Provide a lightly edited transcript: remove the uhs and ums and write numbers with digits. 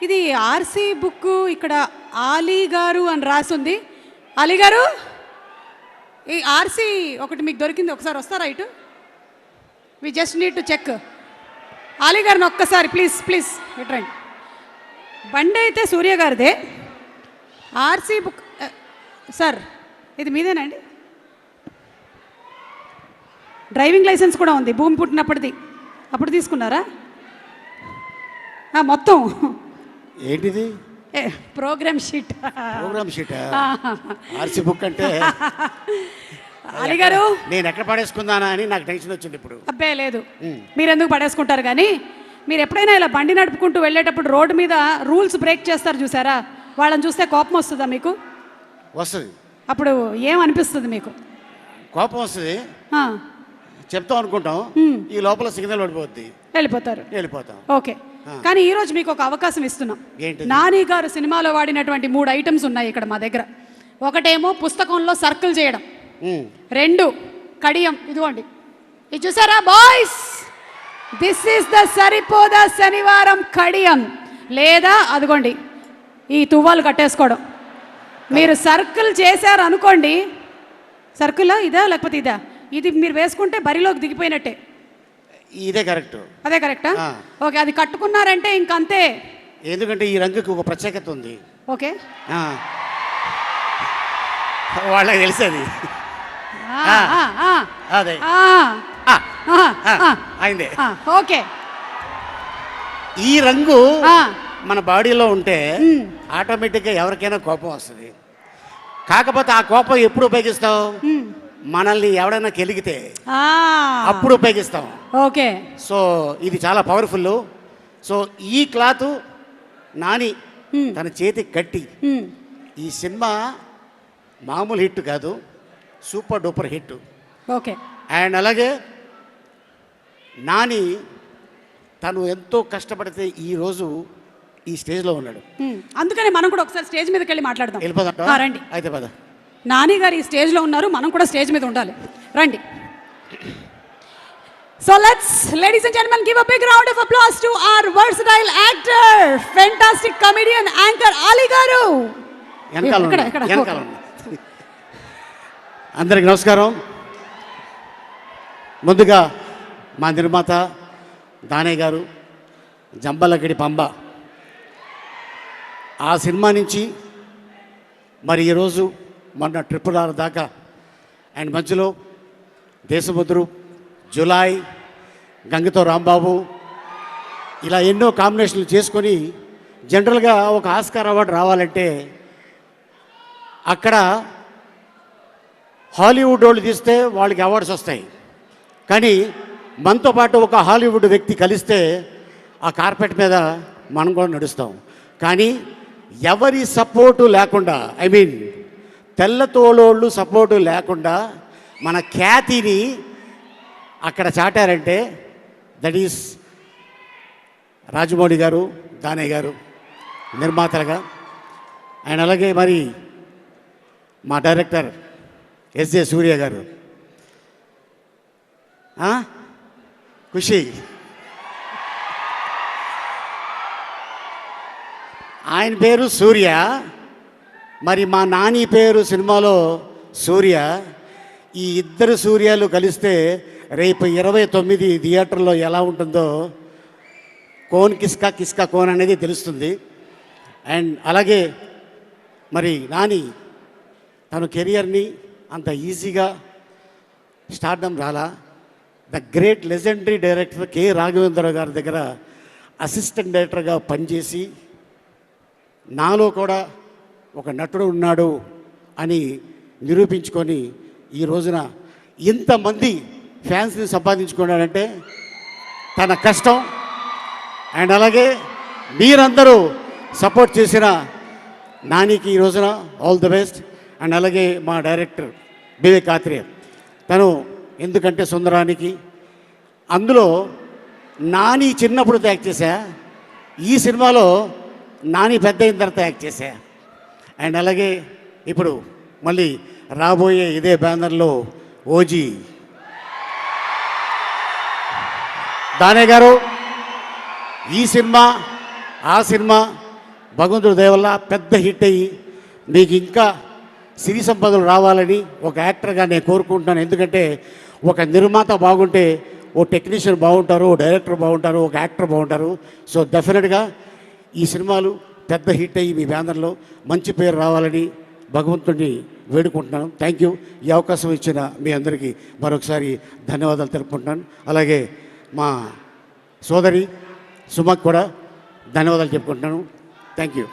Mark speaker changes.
Speaker 1: ఇది RC book. ఇక్కడ ఆలీ గారు అని రాసింది. అలీ గారు, ఈ ఆర్సీ ఒకటి మీకు దొరికింది, ఒకసారి వస్తారా ఇటు? We just need to check. Ali గారిని ఒక్కసారి ప్లీజ్ ప్లీజ్ ఇటు రండి. బండి అయితే సూర్య గారిదే. ఆర్సీ బుక్ సార్ ఇది మీదేనండి? డ్రైవింగ్ లైసెన్స్ కూడా ఉంది, భూమి పుట్టినప్పటిది. అప్పుడు తీసుకున్నారా? మొత్తం
Speaker 2: ఏంటిది?
Speaker 1: Programme sheet.
Speaker 2: Programme sheet RC book అంటే
Speaker 1: అలీ గారు,
Speaker 2: నేను ఎక్కడ పడేసుకుందానా అని నాకు టెన్షన్ వచ్చింది ఇప్పుడు.
Speaker 1: అబ్బే లేదు, మీరు ఎందుకు పడేసుకుంటారు. కానీ మీరు ఎప్పుడైనా ఇలా బండి నడుపుకుంటూ వెళ్ళేటప్పుడు రోడ్డు మీద రూల్స్ బ్రేక్ చేస్తారు చూసారా, వాళ్ళని చూస్తే కోపం వస్తుందా మీకు?
Speaker 2: వస్తుంది.
Speaker 1: అప్పుడు ఏమనిపిస్తుంది మీకు?
Speaker 2: కోపం వస్తుంది, చెప్తాం అనుకుంటాం, ఈ లోపల సిగ్నల్ పడిపోద్ది, వెళ్ళిపోతాం.
Speaker 1: ఓకే, కానీ ఈరోజు మీకు ఒక అవకాశం ఇస్తున్నాం.
Speaker 2: ఏంటి?
Speaker 1: నాని గారు సినిమాలో వాడినటువంటి 3 ఐటమ్స్ ఉన్నాయి ఇక్కడ మా దగ్గర. ఒకటేమో పుస్తకంలో సర్కిల్ చేయడం, 2 కడియం, ఇదిగోండి ఇది చూసారా బాయ్స్, దిస్ ఈస్ ద సరిపోదా శనివారం కడియం, లేదా అదిగోండి ఈ తువ్వాలు కట్టేసుకోవడం. మీరు సర్కిల్ చేశారు అనుకోండి, సర్కిలా ఇదా లేకపోతే ఇదా, ఇది మీరు వేసుకుంటే బరిలోకి దిగిపోయినట్టే.
Speaker 2: ఇదే కరెక్ట్.
Speaker 1: అదే కరెక్టా? ఓకే, అది కట్టుకున్నారంటే ఇంకంతే.
Speaker 2: ఎందుకంటే ఈ రంగుకి ఒక ప్రత్యేకత ఉంది.
Speaker 1: ఓకే,
Speaker 2: వాళ్ళకి తెలిసేది. అదే అయిందే.
Speaker 1: ఓకే,
Speaker 2: ఈ రంగు మన బాడీలో ఉంటే ఆటోమేటిక్గా ఎవరికైనా కోపం వస్తుంది. కాకపోతే ఆ కోపం ఎప్పుడు ఉపయోగిస్తాం? మనల్ని ఎవడైనా కెలిగితే అప్పుడు ఉపయోగిస్తాం.
Speaker 1: ఓకే,
Speaker 2: సో ఇది చాలా పవర్ఫుల్. సో ఈ క్లాత్ నాని తన చేతికి కట్టి, ఈ సినిమా మామూలు హిట్ కాదు, super duper hit.
Speaker 1: Okay,
Speaker 2: and అలాగే నాని తను ఎంతో కష్టపడితే ఈరోజు ఈ స్టేజ్లో ఉన్నాడు.
Speaker 1: అందుకని మనం కూడా ఒకసారి స్టేజ్ మీదకి వెళ్ళి మాట్లాడదాం.
Speaker 2: వెళ్ళిపోదాం,
Speaker 1: రండి.
Speaker 2: అయితే పద.
Speaker 1: నాని గారు ఈ స్టేజ్లో ఉన్నారు, మనం కూడా స్టేజ్ మీద ఉండాలి, రండి. So ladies and gentlemen, give a big round of applause to our versatile actor, fantastic comedian, anchor Ali garu.
Speaker 2: అందరికి నమస్కారం. ముందుగా మా నిర్మాత దానయ్య గారు, జంబలకిడి పంబ, ఆ సినిమా నుంచి మరి ఈరోజు మొన్న RRR దాకా, అండ్ మధ్యలో దేశముద్రు, జులాయి, గంగతో రాంబాబు, ఇలా ఎన్నో కాంబినేషన్లు చేసుకొని జనరల్గా ఒక ఆస్కార్ అవార్డు రావాలంటే అక్కడ హాలీవుడ్ వాళ్ళు తీస్తే వాళ్ళకి అవార్డ్స్ వస్తాయి. కానీ మనతో పాటు ఒక హాలీవుడ్ వ్యక్తి కలిస్తే ఆ కార్పెట్ మీద మనం కూడా నడుస్తాం. కానీ ఎవరి సపోర్టు లేకుండా, ఐ మీన్ తెల్లతోలోళ్ళు సపోర్టు లేకుండా మన ఖ్యాతిని అక్కడ చాటారంటే దట్ ఈస్ రాజమౌళి గారు, దానయ్య గారు నిర్మాతలుగా. అండ్ అలాగే మరి మా డైరెక్టర్ ఎస్జే సూర్య గారు, ఖుషి, ఆయన పేరు సూర్య, మరి మా నాని పేరు సినిమాలో సూర్య. ఈ ఇద్దరు సూర్యాలు కలిస్తే రేపు 29 థియేటర్లో ఎలా ఉంటుందో కోన్ కిస్కా కిస్కా కోన్ అనేది తెలుస్తుంది. అండ్ అలాగే మరి నాని తన కెరియర్ని అంత ఈజీగా స్టార్డమ్ రాలా. The great legendary director K Raghavendra గారి దగ్గర అసిస్టెంట్ డైరెక్టర్గా పనిచేసి నాలో కూడా ఒక నటుడు ఉన్నాడు అని నిరూపించుకొని ఈ రోజున ఇంతమంది ఫ్యాన్స్ని సంపాదించుకున్నాడంటే తన కష్టం. అండ్ అలాగే మీరందరూ సపోర్ట్ చేసిన నానికి ఈ రోజున ఆల్ ది బెస్ట్. అండ్ అలాగే మా డైరెక్టర్ వివేక్ ఆత్రేయ, తను ఎందుకంటే సుందరానికి అందులో నాని చిన్నప్పుడు యాక్ట్ చేశా, ఈ సినిమాలో నాని పెద్ద అయిన తర్వాత యాక్ట్ చేశా. అండ్ అలాగే ఇప్పుడు మళ్ళీ రాబోయే ఇదే బ్యానర్లో ఓజీ దానయ్య గారు, ఈ సినిమా ఆ సినిమా భగవంతుడి దయ వల్ల పెద్ద హిట్ అయ్యి మీకు ఇంకా సిరి సంపదలు రావాలని ఒక యాక్టర్గా నేను కోరుకుంటున్నాను. ఎందుకంటే ఒక నిర్మాత బాగుంటే ఓ టెక్నీషియన్ బాగుంటారు, ఓ డైరెక్టర్ బాగుంటారు, ఒక యాక్టర్ బాగుంటారు. సో డెఫినెట్గా ఈ సినిమాలు పెద్ద హిట్ అయ్యి మీ బ్యానర్లో మంచి పేరు రావాలని భగవంతుడిని వేడుకుంటున్నాను. Thank you. ఈ అవకాశం ఇచ్చిన మీ అందరికీ మరొకసారి ధన్యవాదాలు తెలుపుకుంటున్నాను. అలాగే మా సోదరి సుమకు కూడా ధన్యవాదాలు చెప్పుకుంటున్నాను. Thank you.